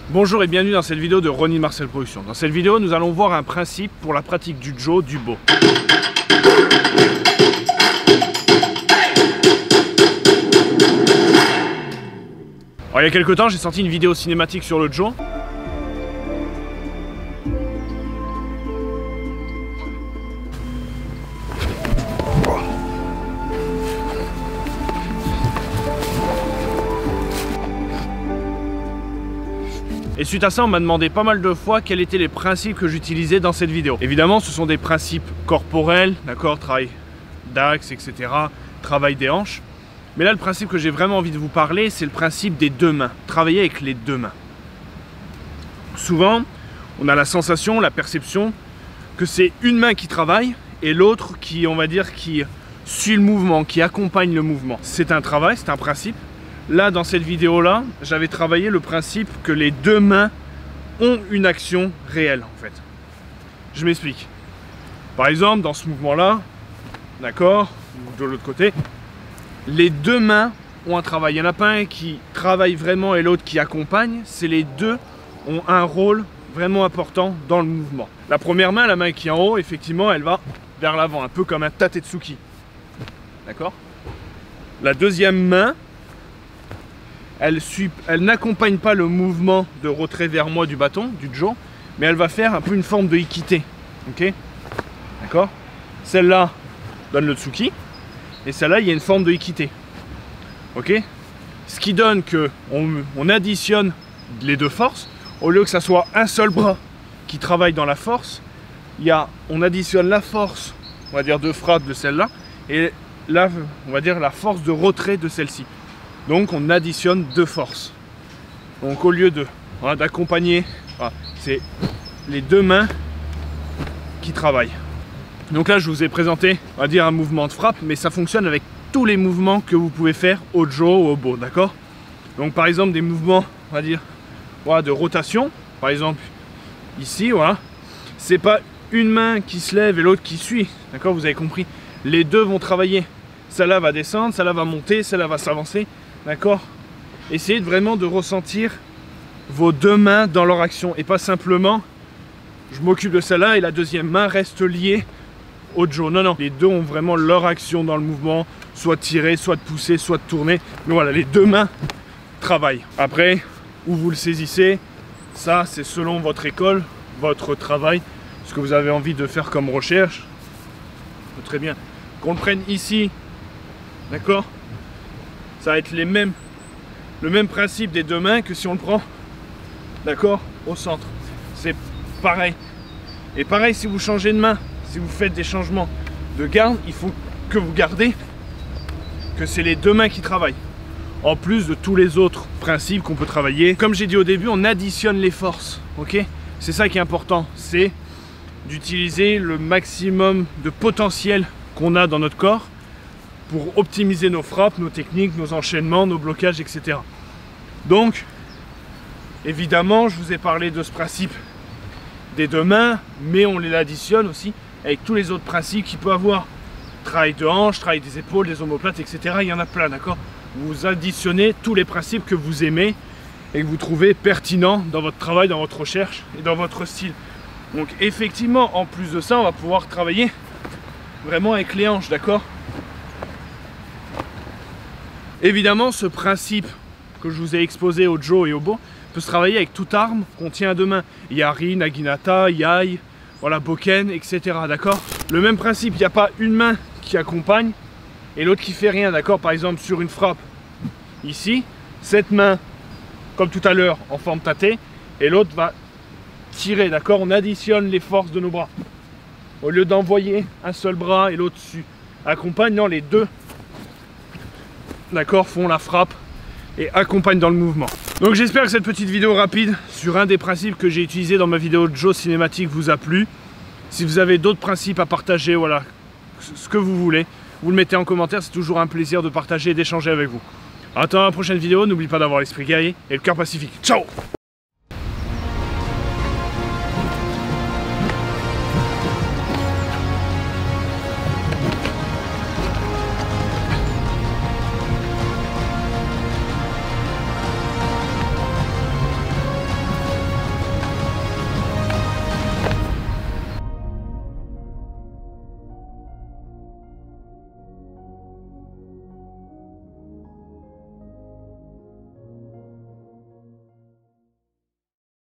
Bonjour et bienvenue dans cette vidéo de Ronnie Marcel Productions. Dans cette vidéo, nous allons voir un principe pour la pratique du Jo, du Bo. Alors, il y a quelques temps, j'ai sorti une vidéo cinématique sur le Jo. Et suite à ça, on m'a demandé pas mal de fois quels étaient les principes que j'utilisais dans cette vidéo. Évidemment, ce sont des principes corporels, d'accord, travail d'axe, etc., travail des hanches. Mais là, le principe que j'ai vraiment envie de vous parler, c'est le principe des deux mains. Travailler avec les deux mains. Souvent, on a la sensation, la perception que c'est une main qui travaille et l'autre qui, on va dire, qui suit le mouvement, qui accompagne le mouvement. C'est un travail, c'est un principe. Là, dans cette vidéo-là, j'avais travaillé le principe que les deux mains ont une action réelle, en fait. Je m'explique. Par exemple, dans ce mouvement-là, d'accord, ou de l'autre côté, les deux mains ont un travail. Il n'y en a pas un qui travaille vraiment et l'autre qui accompagne. C'est les deux ont un rôle vraiment important dans le mouvement. La première main, la main qui est en haut, effectivement, elle va vers l'avant, un peu comme un Tatetsuki. D'accord? La deuxième main, elle n'accompagne pas le mouvement de retrait vers moi du bâton, du Jo, mais elle va faire un peu une forme de Ikite. Ok? D'accord? Celle-là donne le Tsuki, et celle-là, il y a une forme de Ikite. Ok? Ce qui donne que on additionne les deux forces, au lieu que ça soit un seul bras qui travaille dans la force, on additionne la force, on va dire, de frappe de celle-là, et là, on va dire la force de retrait de celle-ci. Donc on additionne deux forces. Donc au lieu d'accompagner, c'est les deux mains qui travaillent. Donc là je vous ai présenté, on va dire, un mouvement de frappe, mais ça fonctionne avec tous les mouvements que vous pouvez faire au Jo ou au Bo, d'accord? Donc par exemple des mouvements, on va dire, voilà, de rotation, par exemple ici, voilà. C'est pas une main qui se lève et l'autre qui suit, d'accord? Vous avez compris? Les deux vont travailler. Celle-là va descendre, celle-là va monter, celle-là va s'avancer. D'accord? Essayez vraiment de ressentir vos deux mains dans leur action et pas simplement je m'occupe de celle-là et la deuxième main reste liée au Jo. Non, non, les deux ont vraiment leur action dans le mouvement, soit de tirer, soit de pousser, soit de tourner. Mais voilà, les deux mains travaillent. Après, où vous le saisissez, ça c'est selon votre école, votre travail, ce que vous avez envie de faire comme recherche. Très bien. Qu'on le prenne ici, d'accord? Ça va être le même principe des deux mains que si on le prend, d'accord, au centre. C'est pareil. Et pareil, si vous changez de main, si vous faites des changements de garde, il faut que vous gardez que c'est les deux mains qui travaillent. En plus de tous les autres principes qu'on peut travailler. Comme j'ai dit au début, on additionne les forces, ok? C'est ça qui est important, c'est d'utiliser le maximum de potentiel qu'on a dans notre corps pour optimiser nos frappes, nos techniques, nos enchaînements, nos blocages, etc. Donc, évidemment, je vous ai parlé de ce principe des deux mains, mais on les additionne aussi avec tous les autres principes qu'il peut avoir. Travail de hanche, travail des épaules, des omoplates, etc. Il y en a plein, d'accord? Vous additionnez tous les principes que vous aimez et que vous trouvez pertinents dans votre travail, dans votre recherche et dans votre style. Donc, effectivement, en plus de ça, on va pouvoir travailler vraiment avec les hanches, d'accord? Évidemment, ce principe que je vous ai exposé au Jo et au Bo peut se travailler avec toute arme qu'on tient à deux mains. Yari, Naginata, Yai, voilà, Boken, etc. D'accord? Le même principe, il n'y a pas une main qui accompagne et l'autre qui fait rien, d'accord? Par exemple, sur une frappe, ici, cette main, comme tout à l'heure, en forme tate, et l'autre va tirer, d'accord? On additionne les forces de nos bras. Au lieu d'envoyer un seul bras et l'autre accompagne, non, les deux, d'accord, font la frappe et accompagnent dans le mouvement. Donc j'espère que cette petite vidéo rapide sur un des principes que j'ai utilisé dans ma vidéo de Jo cinématique vous a plu. Si vous avez d'autres principes à partager, voilà, ce que vous voulez, vous le mettez en commentaire, c'est toujours un plaisir de partager et d'échanger avec vous. Attends la prochaine vidéo, n'oublie pas d'avoir l'esprit guerrier et le cœur pacifique. Ciao!